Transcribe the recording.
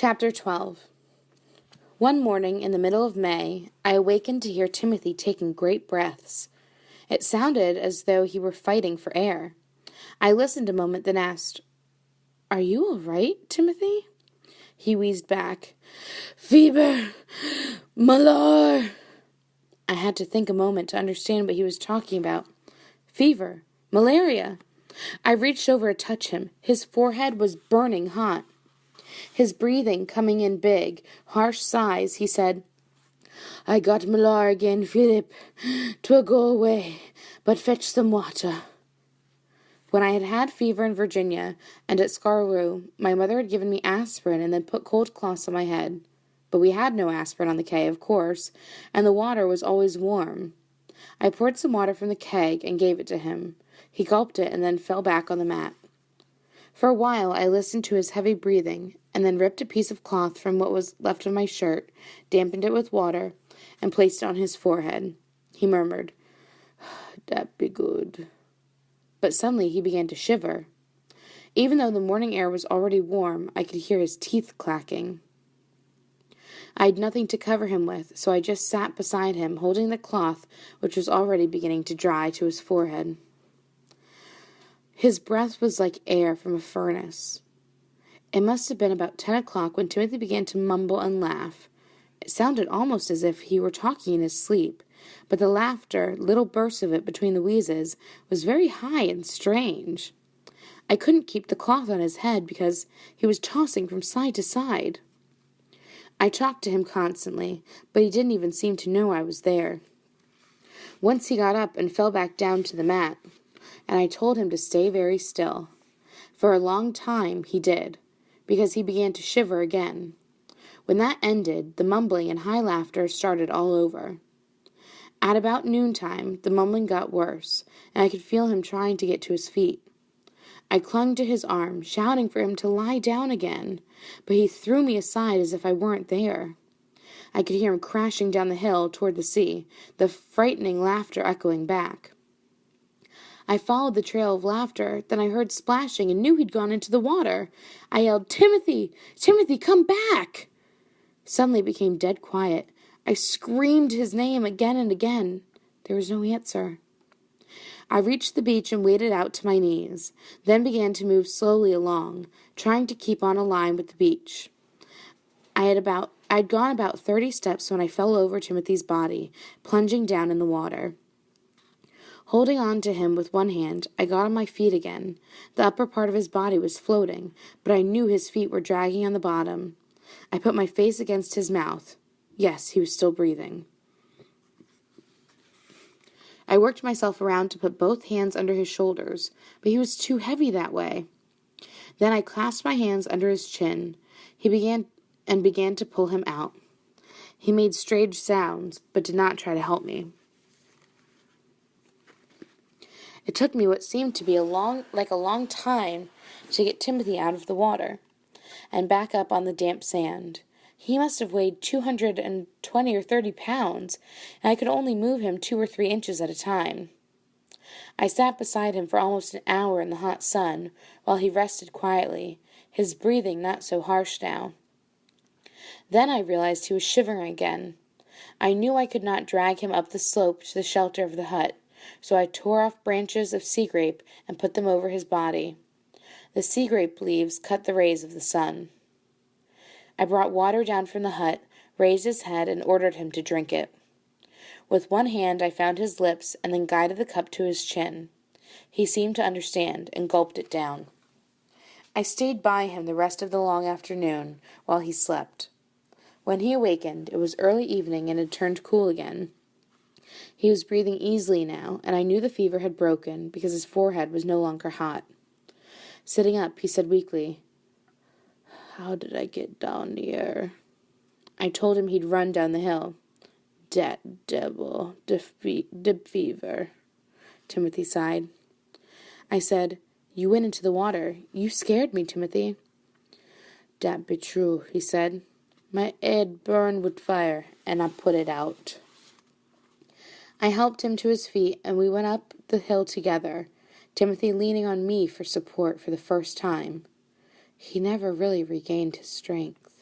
Chapter 12. One morning in the middle of May, I awakened to hear Timothy taking great breaths. It sounded as though he were fighting for air. I listened a moment, then asked, "Are you all right, Timothy?" He wheezed back, "Fever! Malar!" I had to think a moment to understand what he was talking about. Fever. Malaria. I reached over to touch him. His forehead was burning hot. His breathing coming in big, harsh sighs, he said, "I got malar again, Philip. 'Twill go away, but fetch some water." When I had had fever in Virginia and at Skarlroo, my mother had given me aspirin and then put cold cloths on my head. But we had no aspirin on the quay, of course, and the water was always warm. I poured some water from the keg and gave it to him. He gulped it and then fell back on the mat. For a while I listened to his heavy breathing, and then ripped a piece of cloth from what was left of my shirt, dampened it with water, and placed it on his forehead. He murmured, "Dat be good." But suddenly he began to shiver. Even though the morning air was already warm, I could hear his teeth clacking. I had nothing to cover him with, so I just sat beside him, holding the cloth, which was already beginning to dry, to his forehead. His breath was like air from a furnace. It must have been about 10 o'clock when Timothy began to mumble and laugh. It sounded almost as if he were talking in his sleep, but the laughter, little bursts of it between the wheezes, was very high and strange. I couldn't keep the cloth on his head because he was tossing from side to side. I talked to him constantly, but he didn't even seem to know I was there. Once he got up and fell back down to the mat, and I told him to stay very still. For a long time he did, because he began to shiver again. When that ended, the mumbling and high laughter started all over. At about noontime, the mumbling got worse, and I could feel him trying to get to his feet. I clung to his arm, shouting for him to lie down again, but he threw me aside as if I weren't there. I could hear him crashing down the hill toward the sea, the frightening laughter echoing back. I followed the trail of laughter, then I heard splashing and knew he'd gone into the water. I yelled, "Timothy! Timothy, come back!" Suddenly it became dead quiet. I screamed his name again and again. There was no answer. I reached the beach and waded out to my knees, then began to move slowly along, trying to keep on a line with the beach. I'd gone about 30 steps when I fell over Timothy's body, plunging down in the water. Holding on to him with one hand, I got on my feet again. The upper part of his body was floating, but I knew his feet were dragging on the bottom. I put my face against his mouth. Yes, he was still breathing. I worked myself around to put both hands under his shoulders, but he was too heavy that way. Then I clasped my hands under his chin. He began to pull him out. He made strange sounds, but did not try to help me. It took me what seemed to be a long time to get Timothy out of the water and back up on the damp sand. He must have weighed 220 or 30 pounds, and I could only move him 2 or 3 inches at a time. I sat beside him for almost an hour in the hot sun, while he rested quietly, his breathing not so harsh now. Then I realized he was shivering again. I knew I could not drag him up the slope to the shelter of the hut, so I tore off branches of sea grape and put them over his body. The sea grape leaves cut the rays of the sun. I brought water down from the hut, raised his head, and ordered him to drink it. With one hand I found his lips and then guided the cup to his chin. He seemed to understand and gulped it down. I stayed by him the rest of the long afternoon while he slept. When he awakened, it was early evening and had turned cool again. He was breathing easily now, and I knew the fever had broken because his forehead was no longer hot. Sitting up, he said weakly, "How did I get down here?" I told him he'd run down the hill. "Dat devil, de fever," Timothy sighed. I said, "You went into the water. You scared me, Timothy." "Dat be true," he said. "My head burned with fire, and I put it out." I helped him to his feet, and we went up the hill together, Timothy leaning on me for support for the first time. He never really regained his strength.